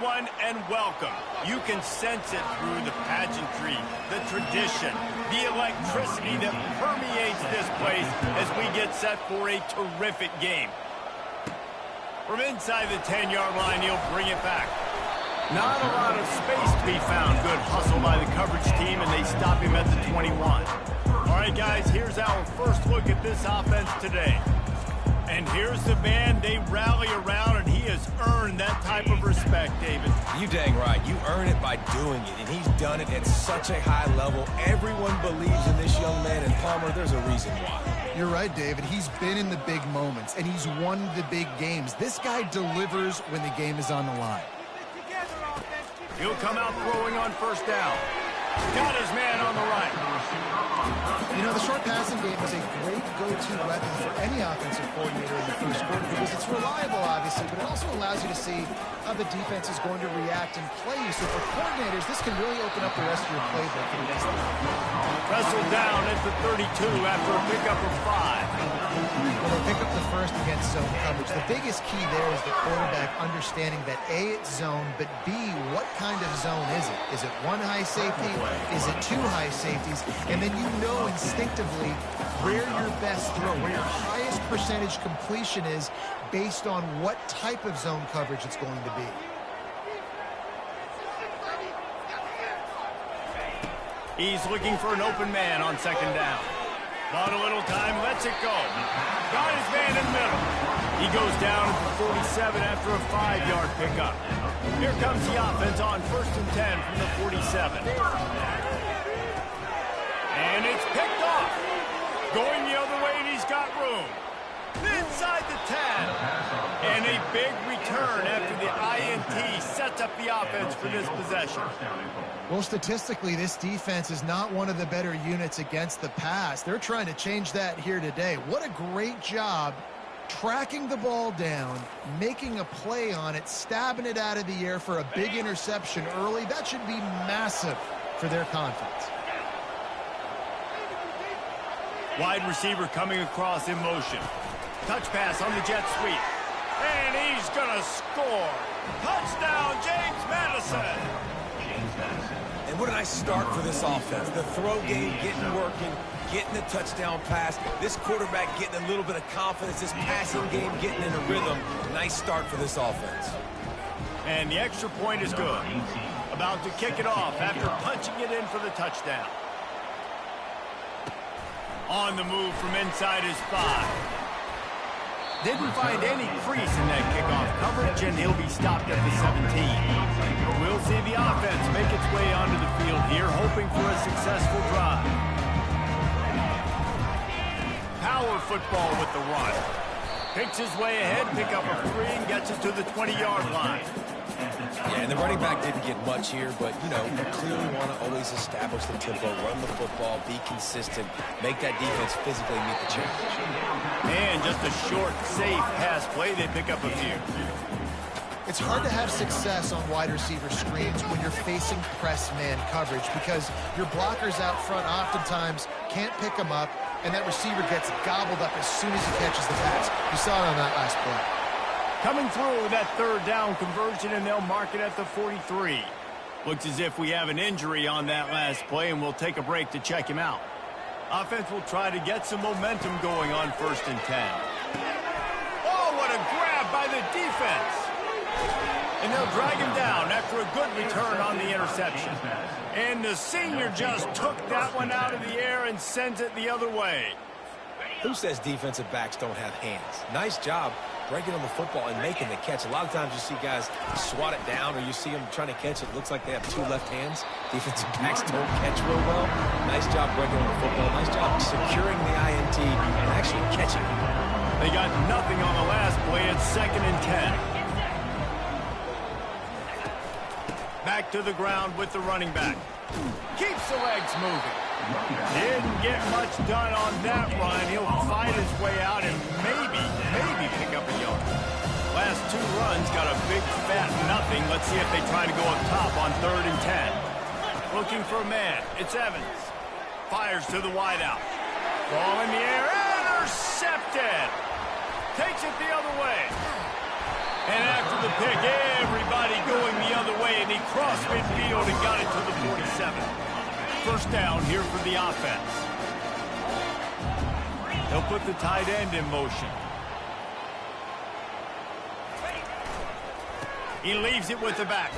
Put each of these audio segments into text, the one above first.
everyone, and welcome. You can sense it through the pageantry, the tradition, the electricity that permeates this place as we get set for a terrific game. From inside the 10-yard line, he'll bring it back. Not a lot of space to be found. Good hustle by the coverage team, and they stop him at the 21. All right, guys, here's our first look at this offense today. And here's the man they rally around, and he has earned that type of respect, David. You dang right. You earn it by doing it, and he's done it at such a high level. Everyone believes in this young man, and Palmer, there's a reason why. You're right, David. He's been in the big moments, and he's won the big games. This guy delivers when the game is on the line. He'll come out throwing on first down. Got his man on the right. You know, the short passing game is a great go-to weapon for any offensive coordinator in the first quarter because it's reliable, obviously, but it also allows you to see how the defense is going to react and play you. So for coordinators, this can really open up the rest of your playbook for the next game. Wrestled down at the 32 after a pickup of 5. Well, they pick up the first against zone coverage. The biggest key there is the quarterback understanding that A, it's zone, but B, what kind of zone is it? Is it one high safety? Is it two high safeties? And then you know instinctively where your best throw, where your highest percentage completion is based on what type of zone coverage it's going to be. He's looking for an open man on second down. Bought a little time, lets it go. Got his man in the middle. He goes down at the 47 after a 5-yard pickup. Here comes the offense on 1st and 10 from the 47. And it's picked off. Going the other way, and he's got room. Inside the 10. And a big return after the INT sets up the offense for this possession. Well, statistically, this defense is not one of the better units against the pass. They're trying to change that here today. What a great job tracking the ball down, making a play on it, stabbing it out of the air for a big interception early. That should be massive for their confidence. Wide receiver coming across in motion. Touch pass on the jet sweep. And he's going to score. Touchdown, James Madison. And what a nice start for this offense. The throw game getting working, getting the touchdown pass. This quarterback getting a little bit of confidence. This passing game getting in a rhythm. Nice start for this offense. And the extra point is good. About to kick it off after punching it in for the touchdown. On the move from inside his 5. Didn't find any crease in that kickoff coverage, and he'll be stopped at the 17. We'll see the offense make its way onto the field here, hoping for a successful drive. Power football with the run. Picks his way ahead, pick up a 3, and gets it to the 20-yard line. Yeah, and the running back didn't get much here, but, you know, you clearly want to always establish the tempo, run the football, be consistent, make that defense physically meet the challenge. And just a short, safe pass play, they pick up a few. It's hard to have success on wide receiver screens when you're facing press man coverage because your blockers out front oftentimes can't pick them up, and that receiver gets gobbled up as soon as he catches the pass. You saw it on that last play. Coming through that 3rd down conversion, and they'll mark it at the 43. Looks as if we have an injury on that last play, and we'll take a break to check him out. Offense will try to get some momentum going on 1st and 10. Oh, what a grab by the defense. And they'll drag him down after a good return on the interception. And the senior just took that one out of the air and sends it the other way. Who says defensive backs don't have hands? Nice job breaking on the football and making the catch. A lot of times you see guys swat it down or you see them trying to catch it. It looks like they have 2 left hands. Defensive backs don't catch real well. Nice job breaking on the football. Nice job securing the INT and actually catching it. They got nothing on the last play. It's 2nd and 10. Back to the ground with the running back. Keeps the legs moving. Didn't get much done on that run. He'll fight his way out and maybe pick up a yard. Last 2 runs got a big fat nothing. Let's see if they try to go up top on 3rd and 10. Looking for a man. It's Evans. Fires to the wideout. Ball in the air. Intercepted. Takes it the other way. And after the pick, everybody going the other way, and he crossed midfield and got it to the 47. First down here for the offense. They'll put the tight end in motion. He leaves it with the back.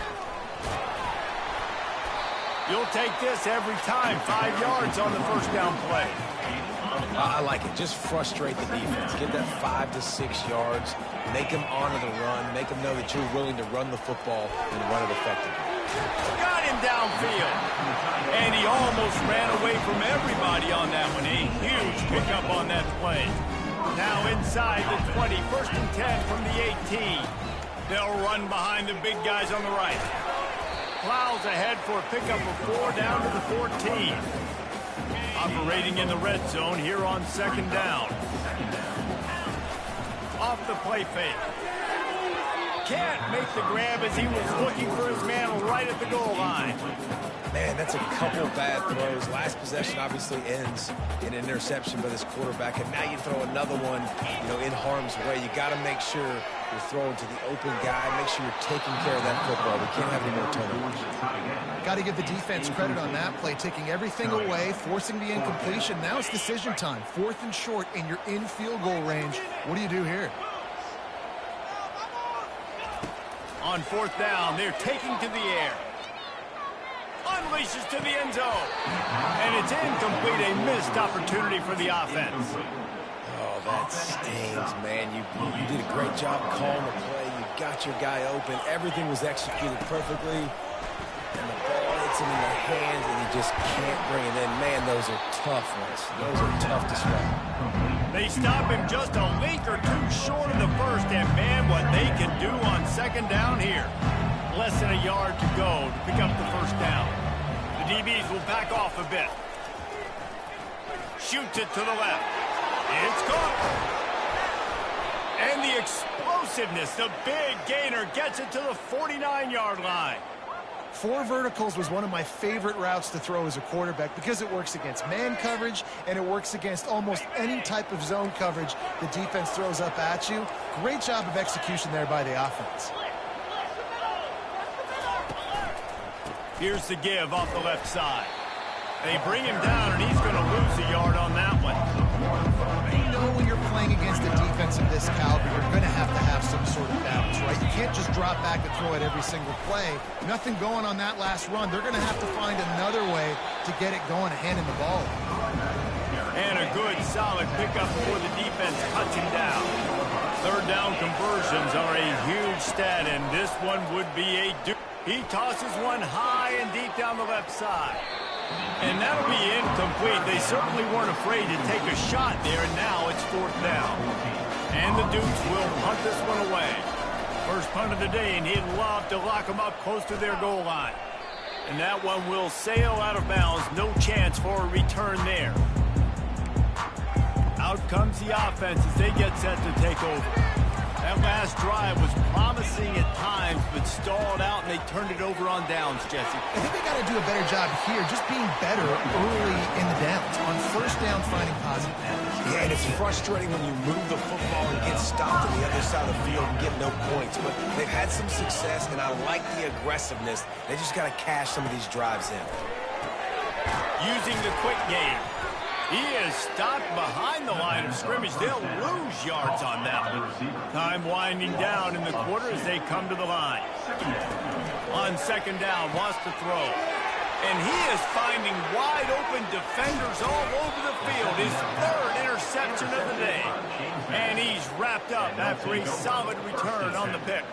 You'll take this every time. 5 yards on the first down play. I like it. Just frustrate the defense. Get that 5 to 6 yards. Make them honor the run. Make them know that you're willing to run the football and run it effectively. Got him downfield. And he almost ran away from everybody on that one. A huge pickup on that play. Now inside the 20. First and 10 from the 18. They'll run behind the big guys on the right. Plows ahead for a pickup of 4 down to the 14. Operating in the red zone here on second down. Off the play fake. Can't make the grab as he was looking for his man right at the goal line. Man, that's a couple bad throws. Last possession obviously ends in an interception by this quarterback, and now you throw another one, in harm's way. You got to make sure you're throwing to the open guy. Make sure you're taking care of that football. We can't have any more turnovers. Got to give the defense credit on that play, taking everything away, forcing the incompletion. Now it's decision time. 4th and short, and you're in field goal range. What do you do here? On 4th down, they're taking to the air. Unleashes to the end zone. And it's incomplete, a missed opportunity for the offense. Oh, that stings, man. You did a great job calling the play. You got your guy open. Everything was executed perfectly. And the ball hits him in the hands, and you just can't bring it in. Man, those are tough ones. Those are tough to swallow. They stop him just a link or two short of the first, and man, what they can do on second down here. Less than a yard to go to pick up the first down. The DBs will back off a bit. Shoots it to the left. It's caught. And the explosiveness, the big gainer, gets it to the 49-yard line. 4 verticals was one of my favorite routes to throw as a quarterback because it works against man coverage and it works against almost any type of zone coverage the defense throws up at you. Great job of execution there by the offense. Here's the give off the left side. They bring him down, and he's going to lose a yard on that one. You know when you're playing against a defense of this caliber, you're going to have some sort of balance, right? You can't just drop back and throw it every single play. Nothing going on that last run. They're going to have to find another way to get it going, handing the ball. And a good, solid pickup before the defense cuts him down. Third down conversions are a huge stat, and this one would be a do. He tosses one high and deep down the left side. And that'll be incomplete. They certainly weren't afraid to take a shot there, and now it's 4th down. And the Dukes will punt this one away. First punt of the day, and he'd love to lock them up close to their goal line. And that one will sail out of bounds. No chance for a return there. Out comes the offense as they get set to take over. That last drive was promising at times, but stalled out, and they turned it over on downs, Jesse. I think they got to do a better job here, just being better early in the downs. On first down, finding positive downs. Yeah, and it's frustrating when you move the football and get stopped on the other side of the field and get no points. But they've had some success, and I like the aggressiveness. They just got to cash some of these drives in. Using the quick game. He is stopped behind the line of scrimmage. They'll lose yards on that one. Time winding down in the quarter as they come to the line. On second down, wants to throw. And he is finding wide open defenders all over the field. His 3rd interception of the day. And he's wrapped up after a solid return on the pick.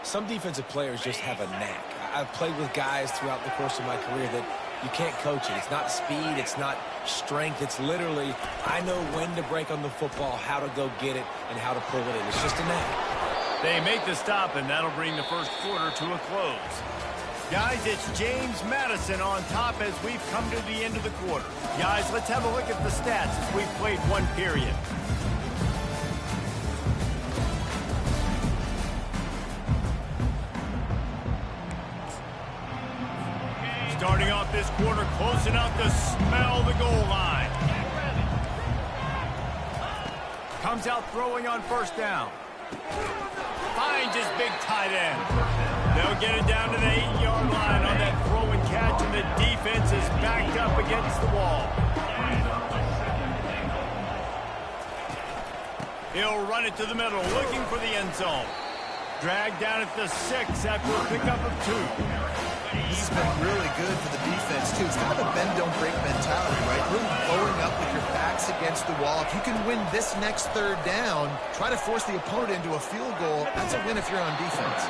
Some defensive players just have a knack. I've played with guys throughout the course of my career that you can't coach it. It's not speed. It's not strength. It's literally, I know when to break on the football, how to go get it, and how to pull it in. It's just a knack. They make the stop, and that'll bring the first quarter to a close. Guys, it's James Madison on top as we've come to the end of the quarter. Guys, let's have a look at the stats as we've played one period. Starting off this quarter, close enough to smell the goal line. Comes out throwing on first down. Finds changes big tight end. They'll get it down to the 8-yard line on that throw and catch, and the defense is backed up against the wall. He'll run it to the middle, looking for the end zone. Dragged down at the 6 after a pickup of 2. This has been really good for the defense, too. It's kind of a bend-don't-break mentality, right? Really blowing up with your backs against the wall. If you can win this next third down, try to force the opponent into a field goal. That's a win if you're on defense.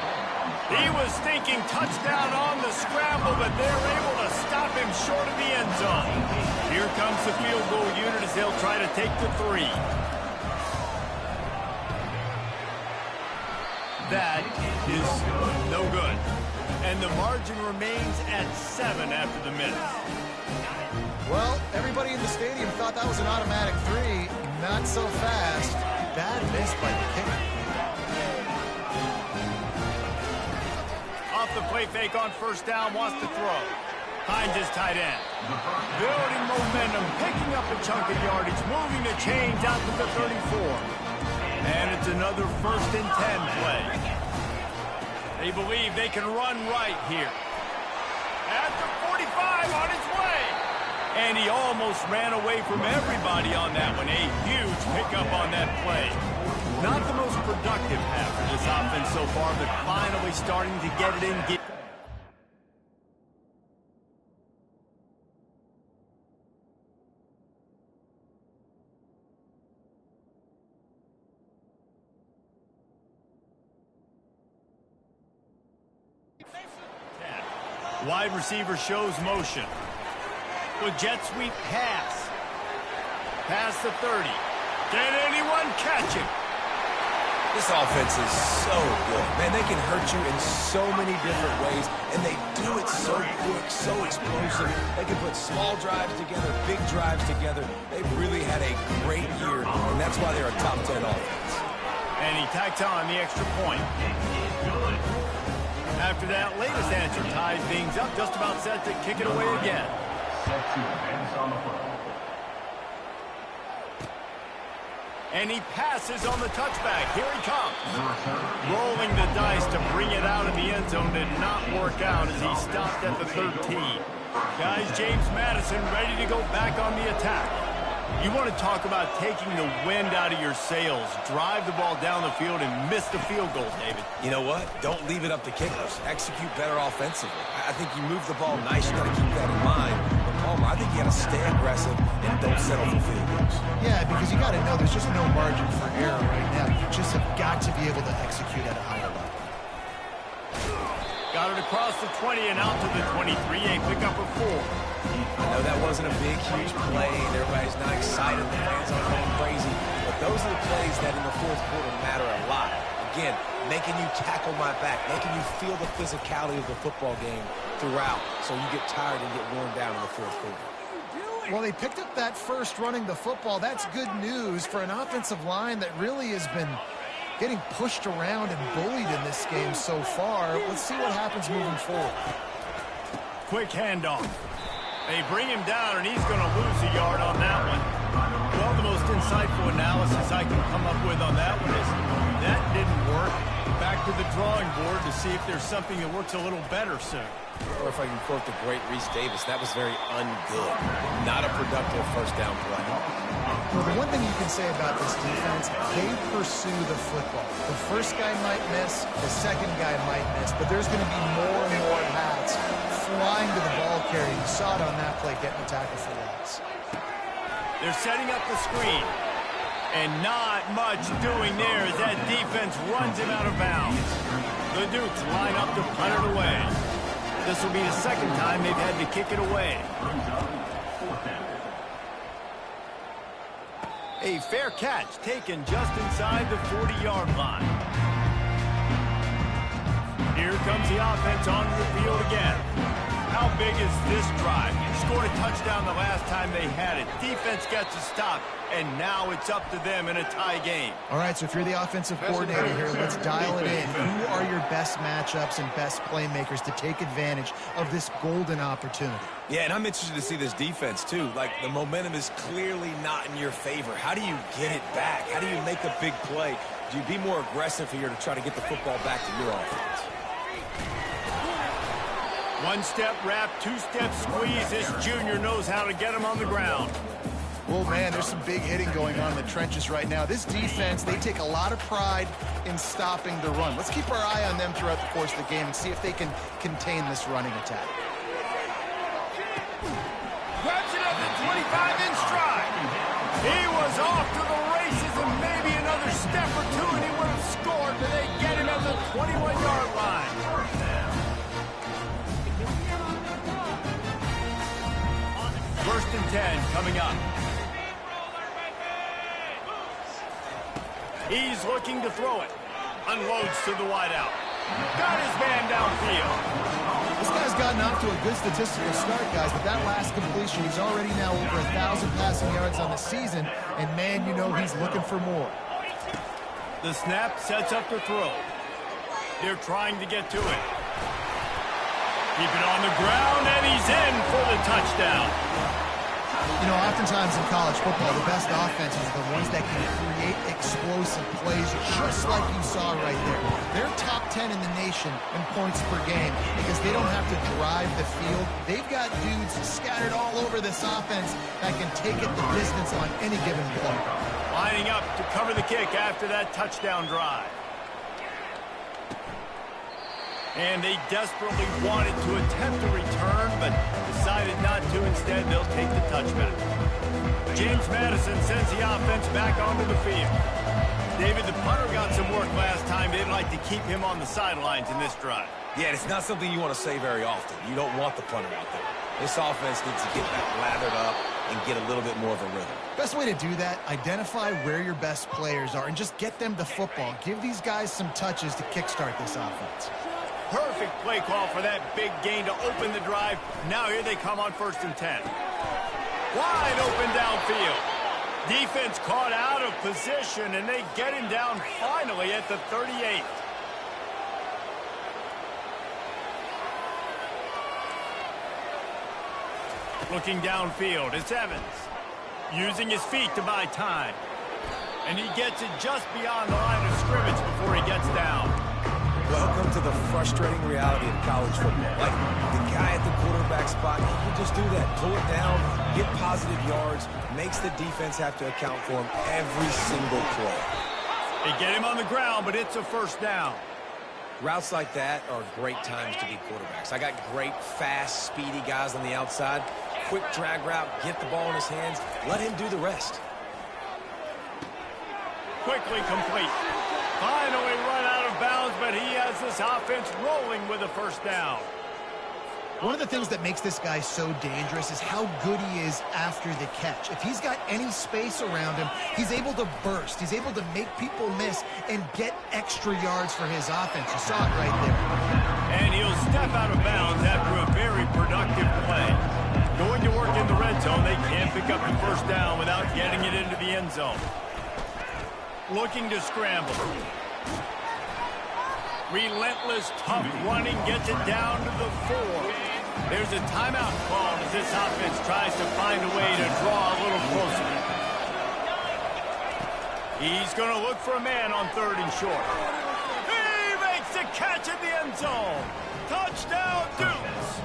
He was thinking touchdown on the scramble, but they're able to stop him short of the end zone. Here comes the field goal unit as they'll try to take the 3. That is no good. And the margin remains at 7 after the miss. Well, everybody in the stadium thought that was an automatic 3. Not so fast. Bad miss by the kicker. Off the play fake on first down, wants to throw. Hines is tight end. Building momentum, picking up a chunk of yardage, moving the chains out to the 34. And it's another 1st and 10 play. They believe they can run right here. At the 45 on his way. And he almost ran away from everybody on that one. A huge pickup on that play. Not the most productive half for this offense so far, but finally starting to get it in. Wide receiver shows motion. With jet sweep pass. Past the 30. Can anyone catch him? This offense is so good. Man, they can hurt you in so many different ways, and they do it so quick, so explosive. They can put small drives together, big drives together. They've really had a great year, and that's why they're a top 10 offense. And he tacked on the extra point. After that latest answer ties things up, just about set to kick it away again. And he passes on the touchback. Here he comes. Rolling the dice to bring it out in the end zone did not work out as he stopped at the 13. Guys, James Madison ready to go back on the attack. You want to talk about taking the wind out of your sails. Drive the ball down the field and miss the field goal, David. You know what? Don't leave it up to kickers. Execute better offensively. I think you move the ball nice. You got to keep that in mind. But Palmer, I think you got to stay aggressive and don't settle for field goals. Yeah, because you got to know there's just no margin for error right now. You just have got to be able to execute at a higher level. Got it across the 20 and out to the 23. A pickup of 4. I know that wasn't a big, huge play, and everybody's not excited, the fans aren't going crazy, but those are the plays that in the fourth quarter matter a lot. Again, making you tackle my back, making you feel the physicality of the football game throughout, so you get tired and get worn down in the fourth quarter. Well, they picked up that first running the football. That's good news for an offensive line that really has been getting pushed around and bullied in this game so far. Let's see what happens moving forward. Quick handoff. They bring him down, and he's going to lose a yard on that one. Well, the most insightful analysis I can come up with on that one is that didn't work. Back to the drawing board to see if there's something that works a little better soon. Or if I can quote the great Reese Davis, that was very ungood. Not a productive first down play. Well, the one thing you can say about this defense, they pursue the football. The first guy might miss, the second guy might miss, but there's going to be more and more hats flying to the ball carrier. You saw it on that play, getting a tackle for loss. They're setting up the screen. And not much doing there as that defense runs him out of bounds. The Dukes line up to punt it away. This will be the second time they've had to kick it away. A fair catch taken just inside the 40-yard line. Here comes the offense onto the field again. how big is this drive? Scored a touchdown the last time they had it. Defense gets a stop, and now it's up to them in a tie game. All right, so if you're the offensive coordinator here, let's dial it in. Who are your best matchups and best playmakers to take advantage of this golden opportunity? Yeah, and I'm interested to see this defense, too. Like, the momentum is clearly not in your favor. How do you get it back? How do you make a big play? Do you be more aggressive here to try to get the football back to your offense? One-step wrap, two-step squeeze. This junior knows how to get him on the ground. Well, man, there's some big hitting going on in the trenches right now. This defense, they take a lot of pride in stopping the run. Let's keep our eye on them throughout the course of the game and see if they can contain this running attack. Grabs it at the 25 in stride. He was off to the races and maybe another step or two and he would have scored, but they get him at the 21-yard line. First and 10 coming up. He's looking to throw it. Unloads to the wideout. Got his man downfield. This guy's gotten off to a good statistical start, guys, but that last completion, he's already now over 1,000 passing yards on the season, and man, you know he's looking for more. The snap sets up the throw. They're trying to get to it. Keep it on the ground, and he's in for the touchdown. You know, oftentimes in college football, the best offenses are the ones that can create explosive plays, just like you saw right there. They're top 10 in the nation in points per game because they don't have to drive the field. They've got dudes scattered all over this offense that can take it the distance on any given play. Lining up to cover the kick after that touchdown drive. And they desperately wanted to attempt a return, but decided not to. Instead, they'll take the touchback. James Madison sends the offense back onto the field. David, the punter got some work last time. They'd like to keep him on the sidelines in this drive. Yeah, it's not something you want to say very often. You don't want the punter out there. This offense needs to get back lathered up and get a little bit more of a rhythm. Best way to do that, identify where your best players are and just get them the football. Give these guys some touches to kickstart this offense. Perfect play call for that big gain to open the drive. Now here they come on first and 10. Wide open downfield. Defense caught out of position, and they get him down finally at the 38. Looking downfield, it's Evans. Using his feet to buy time. And he gets it just beyond the line of scrimmage before he gets down. Welcome to the frustrating reality of college football. Like, the guy at the quarterback spot, he can just do that. Pull it down, get positive yards, makes the defense have to account for him every single play. They get him on the ground, but it's a first down. Routes like that are great times to be quarterbacks. I got great, fast, speedy guys on the outside. Quick drag route, get the ball in his hands, let him do the rest. Quickly complete. Finally run out of bounds, but he has this offense rolling with a first down. One of the things that makes this guy so dangerous is how good he is after the catch. If he's got any space around him, he's able to burst. He's able to make people miss and get extra yards for his offense. You saw it right there. And he'll step out of bounds after a very productive play. Going to work in the red zone, they can't pick up the first down without getting it into the end zone. Looking to scramble. Relentless, tough running gets it down to the 4. There's a timeout called as this offense tries to find a way to draw a little closer. He's going to look for a man on 3rd and short. He makes the catch in the end zone. Touchdown, Dukes.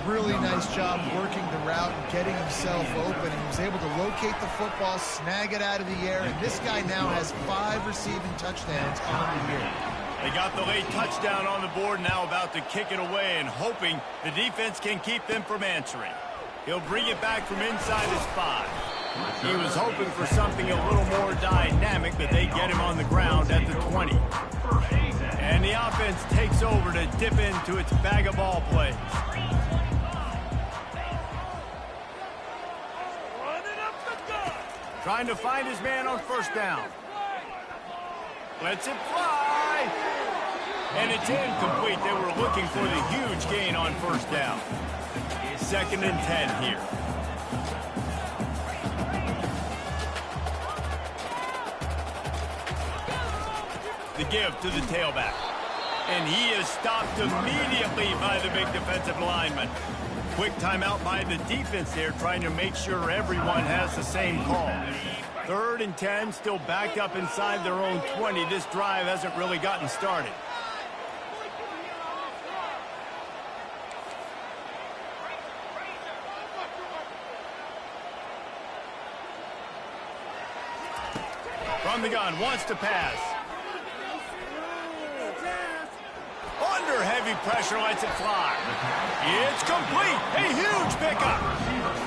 Really nice job working the route and getting himself open. He was able to locate the football, snag it out of the air, and this guy now has 5 receiving touchdowns on the year. They got the late touchdown on the board, now about to kick it away and hoping the defense can keep them from answering. He'll bring it back from inside his 5. He was hoping for something a little more dynamic, but they get him on the ground at the 20. And the offense takes over to dip into its bag of ball plays. Trying to find his man on first down. Lets it fly. And it's incomplete. They were looking for the huge gain on first down. 2nd and 10 here. The give to the tailback. And he is stopped immediately by the big defensive lineman. Quick timeout by the defense there, trying to make sure everyone has the same call. 3rd and 10, still backed up inside their own 20. This drive hasn't really gotten started. From the gun, wants to pass. Under heavy pressure, lets it fly. It's complete. A huge pickup.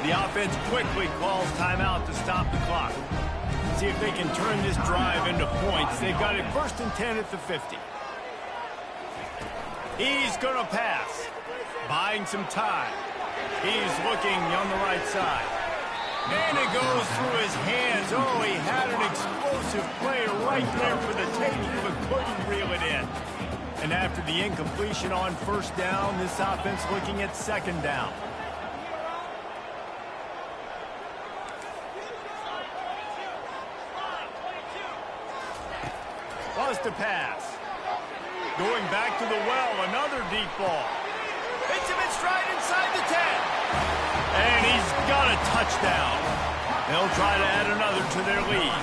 The offense quickly calls timeout to stop the clock. See if they can turn this drive into points. They've got it 1st and 10 at the 50. He's going to pass. Buying some time. He's looking on the right side. And it goes through his hands. Oh, he had an explosive play right there for the taking, but couldn't reel it in. And after the incompletion on first down, this offense looking at 2nd down. Was to pass. Going back to the well, another deep ball. Hits him in stride inside the 10. And he's got a touchdown. They'll try to add another to their lead.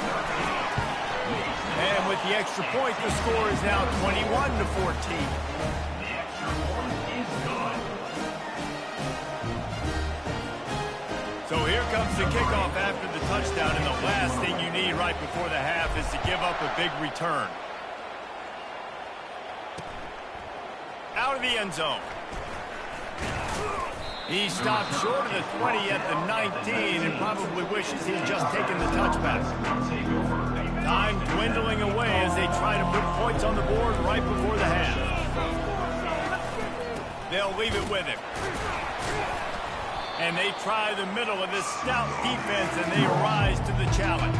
And with the extra point, the score is now 21-14. So here comes the kickoff after the touchdown, and the last thing you need right before the half is to give up a big return. Out of the end zone. He stopped short of the 20 at the 19 and probably wishes he had just taken the touchback. Time dwindling away as they try to put points on the board right before the half. They'll leave it with him. And they try the middle of this stout defense, and they rise to the challenge.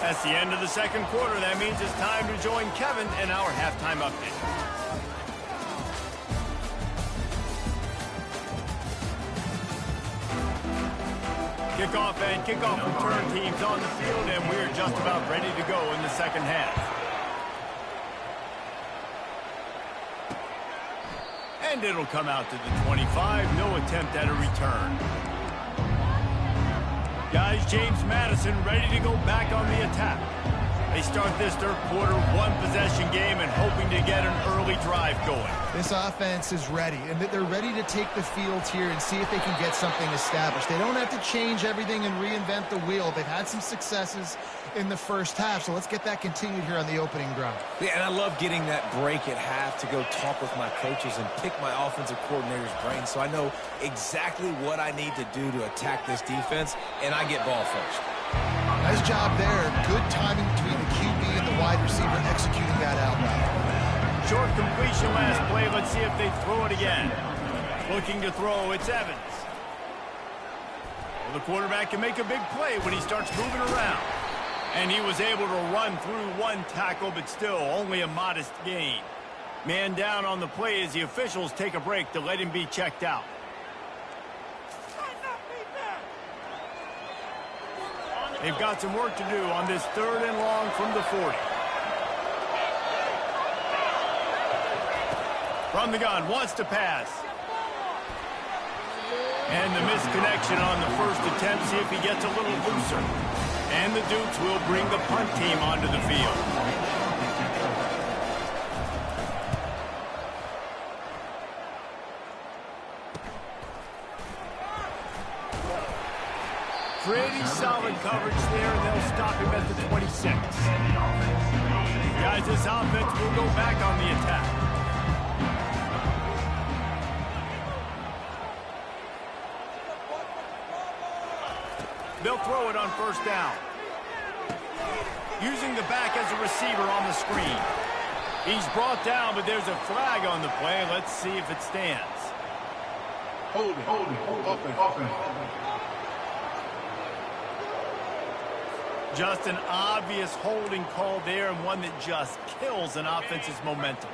That's the end of the 2nd quarter. That means it's time to join Kevin in our halftime update. Kickoff and kickoff return teams on the field, and we're just about ready to go in the 2nd half. And it'll come out to the 25. No attempt at a return. Guys, James Madison ready to go back on the attack. They start this 3rd quarter one-possession game and hoping to get an early drive going. This offense is ready, and they're ready to take the field here and see if they can get something established. They don't have to change everything and reinvent the wheel. They've had some successes in the first half, so let's get that continued here on the opening drive. Yeah, and I love getting that break at half to go talk with my coaches and pick my offensive coordinator's brain so I know exactly what I need to do to attack this defense, and I get ball first. Nice job there. Good timing between the QB and the wide receiver executing that out route. Short completion last play. Let's see if they throw it again. Looking to throw, it's Evans. Well, the quarterback can make a big play when he starts moving around. And he was able to run through one tackle, but still only a modest gain. Man down on the play as the officials take a break to let him be checked out. They've got some work to do on this 3rd and long from the 40. From the gun, wants to pass. And the misconnection on the first attempt, see if he gets a little looser. And the Dukes will bring the punt team onto the field. Pretty solid coverage there, and they'll stop him at the 26. Guys, this offense will go back on the attack. They'll throw it on first down. Using the back as a receiver on the screen. He's brought down, but there's a flag on the play. Let's see if it stands. Just an obvious holding call there, and one that just kills an offense's momentum.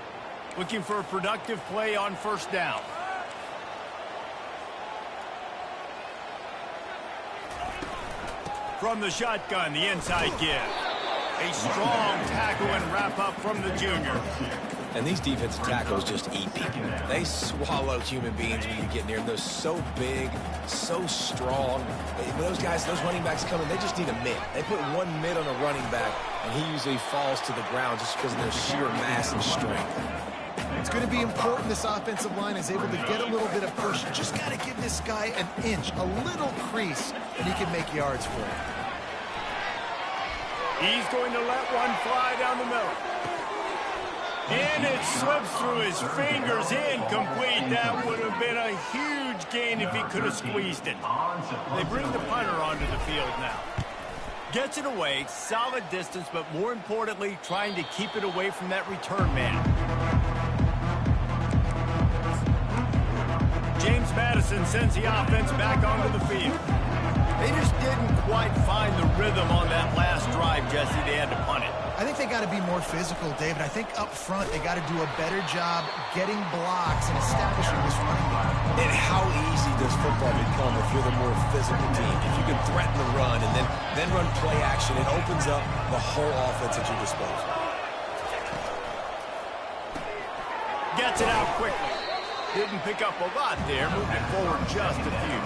Looking for a productive play on first down. From the shotgun, the inside give. A strong tackle and wrap up from the junior. And these defensive tackles just eat people. They swallow human beings when you get near them. They're so big, so strong. When those guys, those running backs come in, they just need a mid. They put one mid on a running back, and he usually falls to the ground just because of their sheer mass and strength. It's going to be important this offensive line is able to get a little bit of push. Just got to give this guy an inch, a little crease, and he can make yards for it. He's going to let one fly down the middle. And it slips through his fingers, incomplete. That would have been a huge gain if he could have squeezed it. They bring the punter onto the field now. Gets it away, solid distance, but more importantly, trying to keep it away from that return man. James Madison sends the offense back onto the field. They just didn't quite find the rhythm on that last drive, Jesse. They had to punt it. I think they got to be more physical, David. I think up front they got to do a better job getting blocks and establishing this running game. And how easy does football become if you're the more physical team? If you can threaten the run and then run play action, it opens up the whole offense at your disposal. Gets it out quickly. Didn't pick up a lot there. Moved it forward just a few.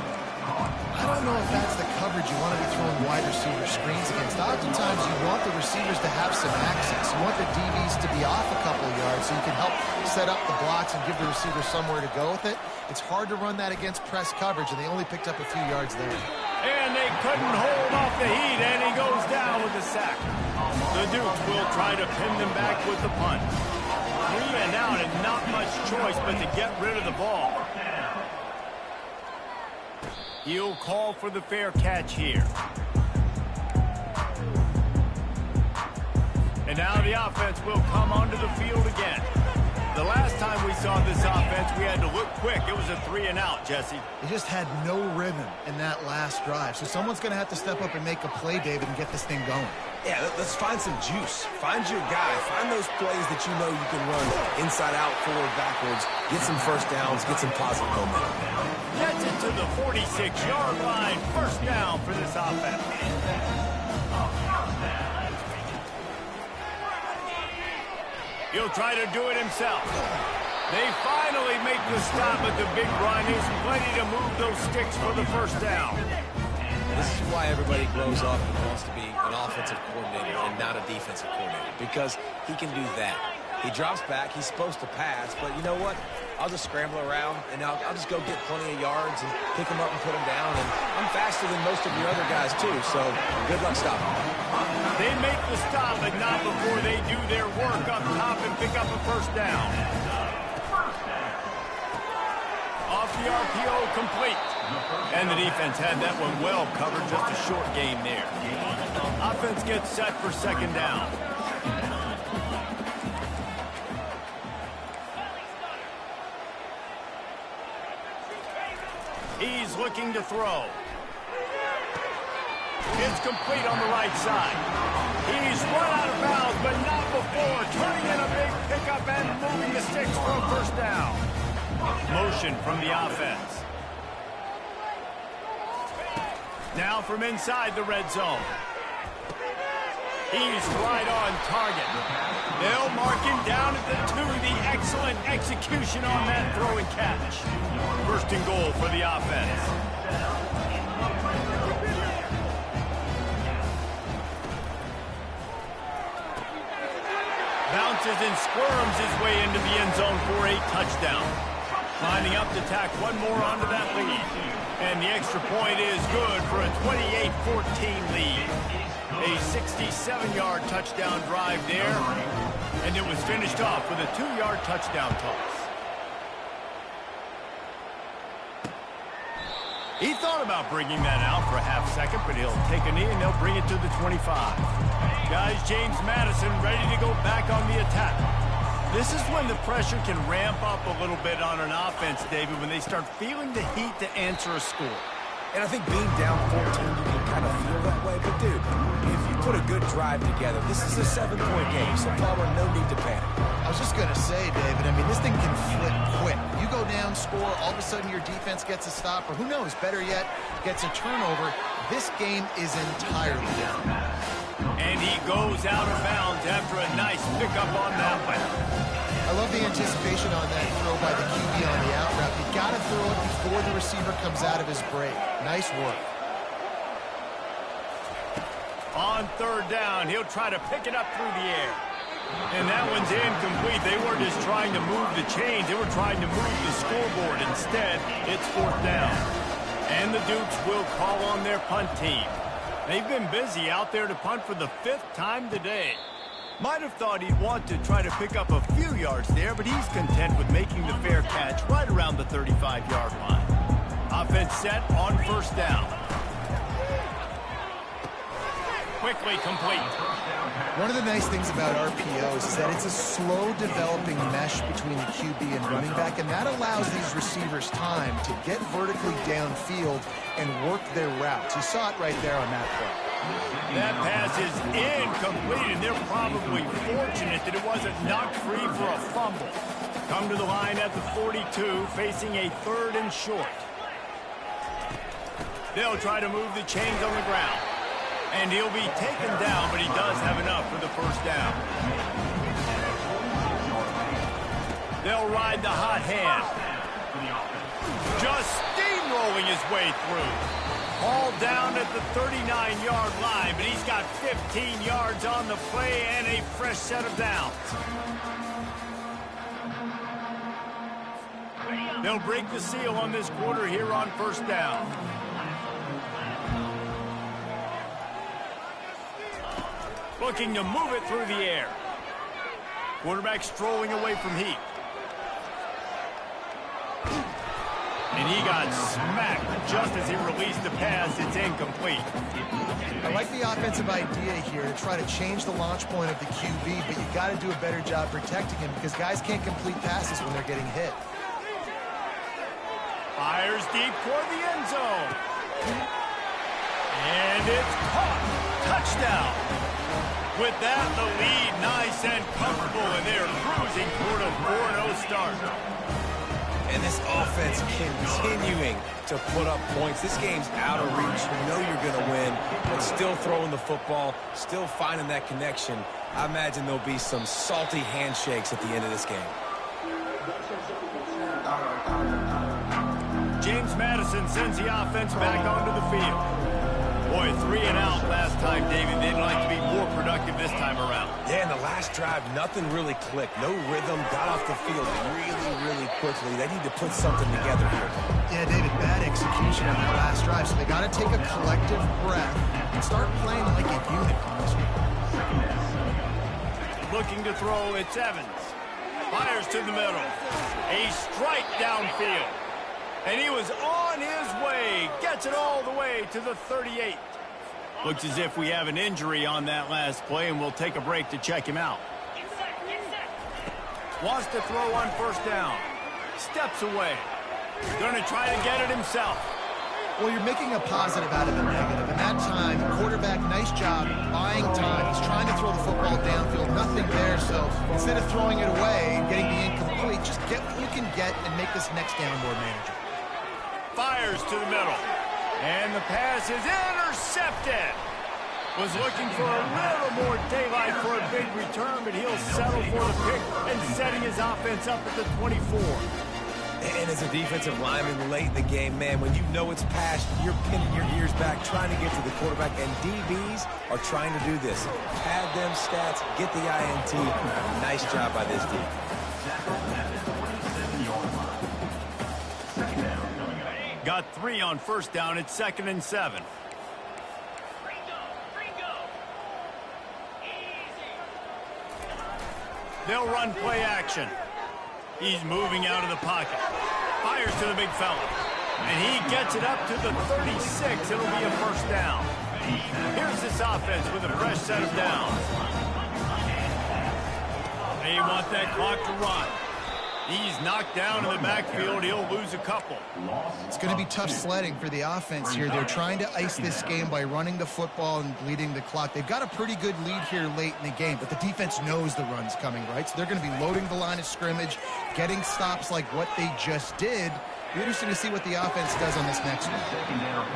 I don't know if that's the coverage you want to be throwing wide receiver screens against. Oftentimes you want the receivers to have some access. You want the DBs to be off a couple of yards so you can help set up the blocks and give the receiver somewhere to go with it. It's hard to run that against press coverage, and they only picked up a few yards there. And they couldn't hold off the heat, and he goes down with a sack. The Dukes will try to pin them back with the punt. 3 and out, and not much choice but to get rid of the ball. He'll call for the fair catch here. And now the offense will come onto the field again. The last time we saw this offense, we had to look quick. It was a 3 and out, Jesse. They just had no rhythm in that last drive. So someone's going to have to step up and make a play, David, and get this thing going. Yeah, let's find some juice. Find your guy. Find those plays that you know you can run inside out, forward, backwards. Get some first downs. Get some positive momentum. Gets it to the 46-yard line. First down for this offense. He'll try to do it himself. They finally make the stop at the big run. He's plenty to move those sticks for the first down. This is why everybody grows up and wants to be an offensive coordinator and not a defensive coordinator, because he can do that. He drops back. He's supposed to pass, but you know what? I'll just scramble around, and I'll just go get plenty of yards and pick them up and put them down. And I'm faster than most of your other guys, too, so good luck stopping me. They make the stop, but not before they do their work up top and pick up a first down. Off the RPO, complete. And the defense had that one well covered, just a short gain there. Offense gets set for second down. He's looking to throw. It's complete on the right side. He's run out of bounds, but not before. Turning in a big pickup and moving the sticks for a first down. Motion from the offense. Now from inside the red zone. He's right on target. They'll mark him down at the 2. The excellent execution on that throw and catch. First and goal for the offense. Bounces and squirms his way into the end zone for a touchdown. Lining up to tack one more onto that lead. And the extra point is good for a 28-14 lead. A 67-yard touchdown drive there. And it was finished off with a 2-yard touchdown toss. He thought about bringing that out for a half second, but he'll take a knee and they'll bring it to the 25. Guys, James Madison ready to go back on the attack. This is when the pressure can ramp up a little bit on an offense, David, when they start feeling the heat to answer a score. And I think being down 14, you can kind of feel that way. But, dude, if you put a good drive together. This is a 7-point game, so Palmer, no need to panic. I was just going to say, David, I mean, this thing can flip quick. You go down, score, all of a sudden your defense gets a stop, or who knows, better yet, gets a turnover. This game is entirely different. And he goes out of bounds after a nice pickup on that one. I love the anticipation on that throw by the QB on the out route. You got to throw it before the receiver comes out of his break. Nice work. On third down, he'll try to pick it up through the air. And that one's incomplete. They weren't just trying to move the chains. They were trying to move the scoreboard. Instead, it's fourth down. And the Dukes will call on their punt team. They've been busy out there to punt for the 5th time today. Might have thought he'd want to try to pick up a few yards there, but he's content with making the fair catch right around the 35-yard line. Offense set on first down. Quickly complete. One of the nice things about RPOs is that it's a slow developing mesh between the QB and running back, and that allows these receivers time to get vertically downfield and work their routes. You saw it right there on that play. That pass is incomplete, and they're probably fortunate that it wasn't knocked free for a fumble. Come to the line at the 42, facing a 3rd and short. They'll try to move the chains on the ground. And he'll be taken down, but he does have enough for the first down. They'll ride the hot hand. Just steamrolling his way through. All down at the 39-yard line, but he's got 15 yards on the play and a fresh set of downs. They'll break the seal on this quarter here on first down. Looking to move it through the air. Quarterback strolling away from heat. And he got smacked just as he released the pass. It's incomplete. I like the offensive idea here to try to change the launch point of the QB, but you got to do a better job protecting him because guys can't complete passes when they're getting hit. Fires deep toward the end zone. And it's caught. Touchdown. With that, the lead nice and comfortable, and they're cruising toward a 4-0 start. And this offense continuing to put up points. This game's out of reach. You know you're going to win, but still throwing the football, still finding that connection. I imagine there'll be some salty handshakes at the end of this game. James Madison sends the offense back onto the field. Boy, 3 and out last time, David. They'd like to be more productive this time around. Yeah, in the last drive, nothing really clicked. No rhythm, got off the field really quickly. They need to put something together here. Yeah, David, bad execution on that last drive, so they got to take a collective breath and start playing like a unit on this one. Looking to throw, it's Evans. Fires to the middle. A strike downfield. And he was on his way. Gets it all the way to the 38. Looks as if we have an injury on that last play, and we'll take a break to check him out. Wants to throw on first down. Steps away. Going to try to get it himself. Well, you're making a positive out of a negative. And that time, quarterback, nice job buying time. He's trying to throw the football downfield. Nothing there, so instead of throwing it away and getting the incomplete, just get what you can get and make this next down more manageable. Fires to the middle. And the pass is intercepted. Was looking for a little more daylight for a big return, but he'll settle for the pick and setting his offense up at the 24. And as a defensive lineman late in the game, man, when you know it's past, you're pinning your ears back, trying to get to the quarterback, and DBs are trying to do this. Pad them stats, get the INT. Nice job by this defense. Got 3 on first down. It's 2nd and 7. They'll run play action. He's moving out of the pocket. Fires to the big fella. And he gets it up to the 36. It'll be a first down. Here's this offense with a fresh set of downs. They want that clock to run. He's knocked down in the backfield. He'll lose a couple. It's going to be tough sledding for the offense here. They're trying to ice this game by running the football and bleeding the clock. They've got a pretty good lead here late in the game, but the defense knows the run's coming, right? So they're going to be loading the line of scrimmage, getting stops like what they just did. Be interesting to see what the offense does on this next one.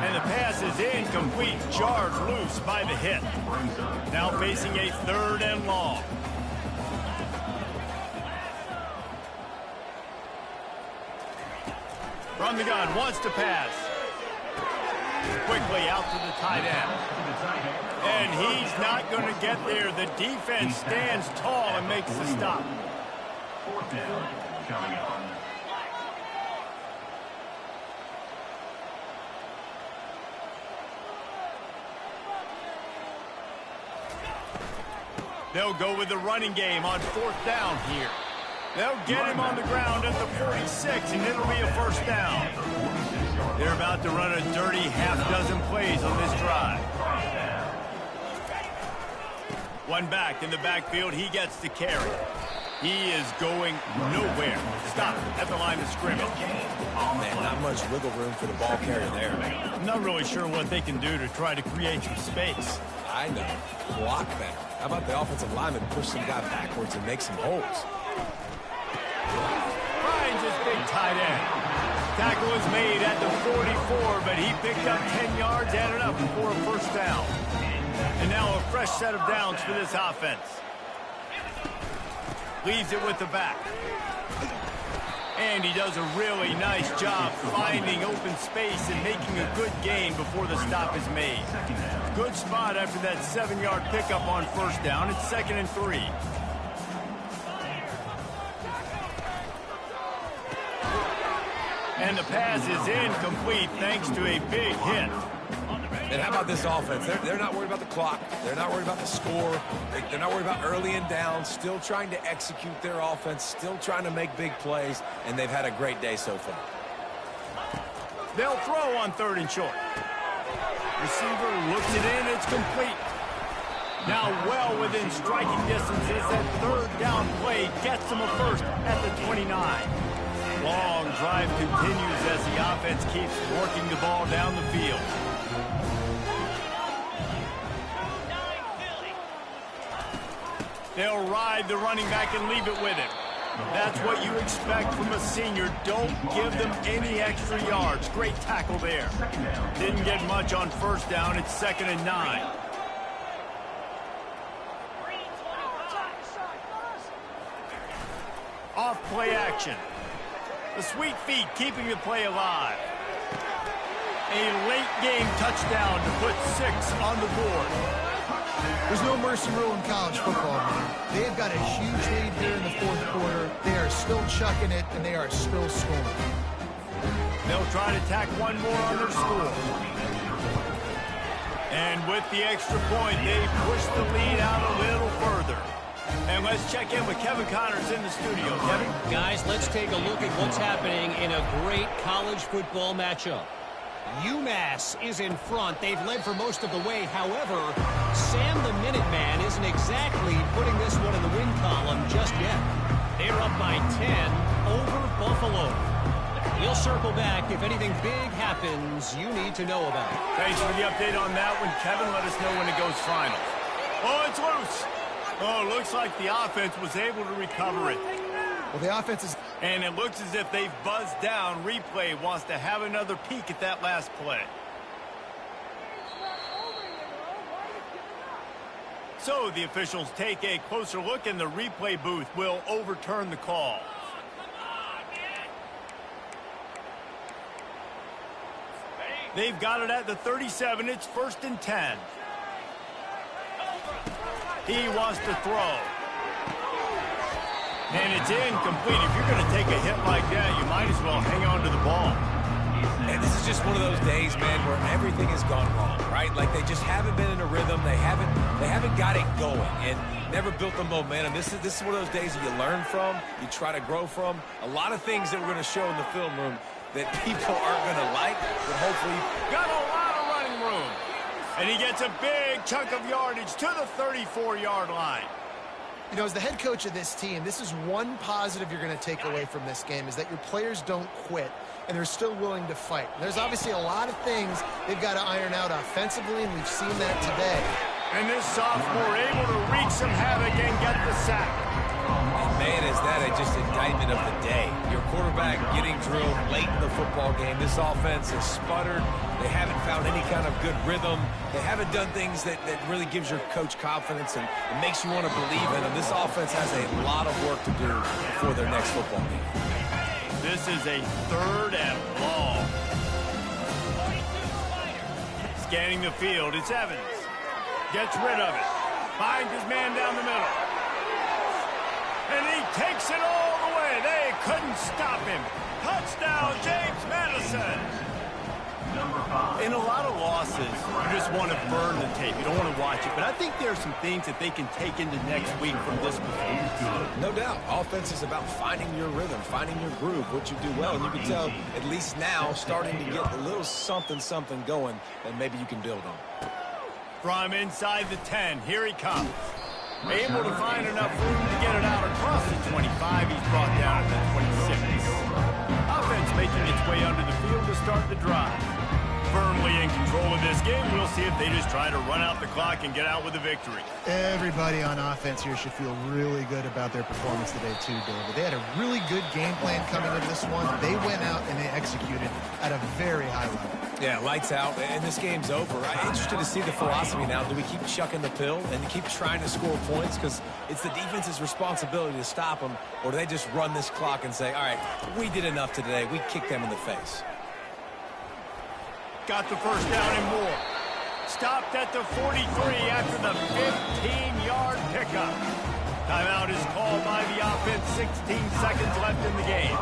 And the pass is incomplete. Jarred loose by the hit. Now facing a 3rd and long. From the gun, wants to pass. Quickly out to the tight end. And he's not going to get there. The defense stands tall and makes the stop. 4th down, coming up. They'll go with the running game on 4th down here. They'll get him on the ground at the 46, and it'll be a 1st down. They're about to run a dirty half-dozen plays on this drive. One back in the backfield. He gets the carry. He is going nowhere. Stop at the line of scrimmage. Oh, man, not much wiggle room for the ball carrier there. I'm not really sure what they can do to try to create some space. I know. Block better. How about the offensive lineman push some guy backwards and make some holes? Finds his big tight end. Tackle is made at the 44, but he picked up 10 yards, added up for a 1st down. And now a fresh set of downs for this offense. Leaves it with the back. And he does a really nice job finding open space and making a good gain before the stop is made. Good spot after that 7-yard pickup on 1st down. It's 2nd and 3. And the pass is incomplete thanks to a big hit. And how about this offense? They're not worried about the clock. They're not worried about the score. They're not worried about early and down. Still trying to execute their offense. Still trying to make big plays. And they've had a great day so far. They'll throw on 3rd and short. Receiver looks it in. It's complete. Now well within striking distance as that 3rd down play gets them a 1st at the 29. Long drive continues as the offense keeps working the ball down the field. They'll ride the running back and leave it with him. That's what you expect from a senior. Don't give them any extra yards. Great tackle there. Didn't get much on 1st down. It's 2nd and 9. Off play action. The sweet feet keeping the play alive. A late game touchdown to put 6 on the board. There's no mercy rule in college football, man. They've got a huge lead here in the 4th quarter. They are still chucking it, and they are still scoring. They'll try to tack one more on their score. And with the extra point, they push the lead out a little further. And let's check in with Kevin Connors in the studio. Kevin? Guys, let's take a look at what's happening in a great college football matchup. UMass is in front. They've led for most of the way. However, Sam the Minuteman isn't exactly putting this one in the win column just yet. They're up by 10 over Buffalo. We'll circle back if anything big happens you need to know about. Thanks for the update on that one, Kevin. Let us know when it goes final. Oh, it's loose. Oh, looks like the offense was able to recover it. Well, the offense is... And it looks as if they've buzzed down. Replay wants to have another peek at that last play. So the officials take a closer look, and the replay booth will overturn the call. They've got it at the 37. It's 1st and 10. He wants to throw. And it's incomplete. If you're going to take a hit like that, you might as well hang on to the ball. And this is just one of those days, man, where everything has gone wrong, right? Like they just haven't been in a rhythm. They haven't got it going and never built the momentum. This is one of those days that you learn from, you try to grow from. A lot of things that we're going to show in the film room that people aren't going to like, but hopefully... Got a lot of running room. And he gets a big chunk of yardage to the 34-yard line. You know, as the head coach of this team, this is one positive you're going to take away from this game, is that your players don't quit, and they're still willing to fight. There's obviously a lot of things they've got to iron out offensively, and we've seen that today. And this sophomore able to wreak some havoc and get the sack. Man, is that just indictment of the day. Your quarterback getting drilled late in the football game. This offense has sputtered. They haven't found any kind of good rhythm. They haven't done things that really gives your coach confidence and makes you want to believe in them. This offense has a lot of work to do before their next football game. This is a 3rd and long. Scanning the field, it's Evans. Gets rid of it. Finds his man down the middle. And he takes it all the way. They couldn't stop him. Touchdown, James Madison. In a lot of losses, you just want to burn the tape. You don't want to watch it. But I think there are some things that they can take into next week from this performance. No doubt. Offense is about finding your rhythm, finding your groove, what you do well. And you can tell, at least now, starting to get a little something going that maybe you can build on. From inside the 10, here he comes. Able to find enough room to get it out across the 25. He's brought down at the 26. Offense making its way under the field to start the drive. Firmly in control of this game. We'll see if they just try to run out the clock and get out with a victory. Everybody on offense here should feel really good about their performance today too, David. They had a really good game plan coming into this one. They went out and they executed at a very high level. Yeah, lights out, and this game's over. I'm interested to see the philosophy now. Do we keep chucking the pill and keep trying to score points because it's the defense's responsibility to stop them, or do they just run this clock and say, all right, we did enough today. We kicked them in the face. Got the first down and more. Stopped at the 43 after the 15-yard pickup. Timeout is called by the offense. 16 seconds left in the game.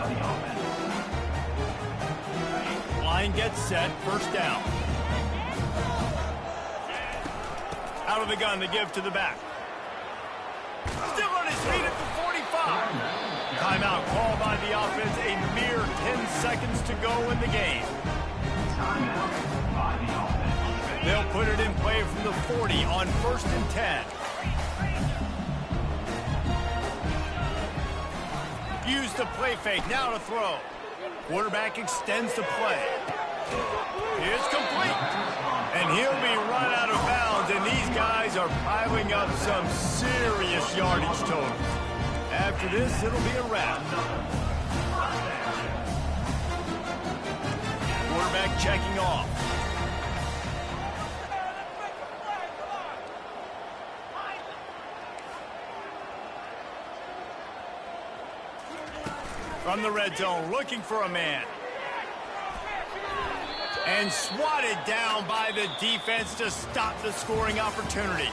Line gets set. First down. Out of the gun to give to the back. Still on his feet at the 45. Timeout called by the offense. A mere 10 seconds to go in the game. They'll put it in play from the 40 on 1st and 10. Use the play fake. Now to throw. Quarterback extends the play. It's complete. And he'll be run out of bounds, and these guys are piling up some serious yardage totals. After this, it'll be a wrap. Quarterback checking off. From the red zone, looking for a man. And swatted down by the defense to stop the scoring opportunity.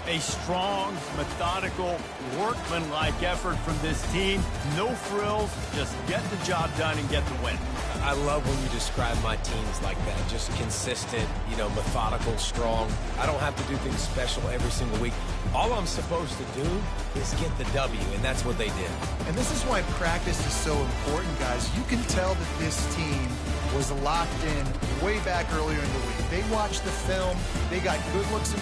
A strong, methodical, workmanlike effort from this team. No frills, just get the job done and get the win. I love when you describe my teams like that. Just consistent, methodical, strong. I don't have to do things special every single week. All I'm supposed to do is get the W, and that's what they did. And this is why practice is so important, guys. You can tell that this team was locked in way back earlier in the week. They watched the film. They got good looks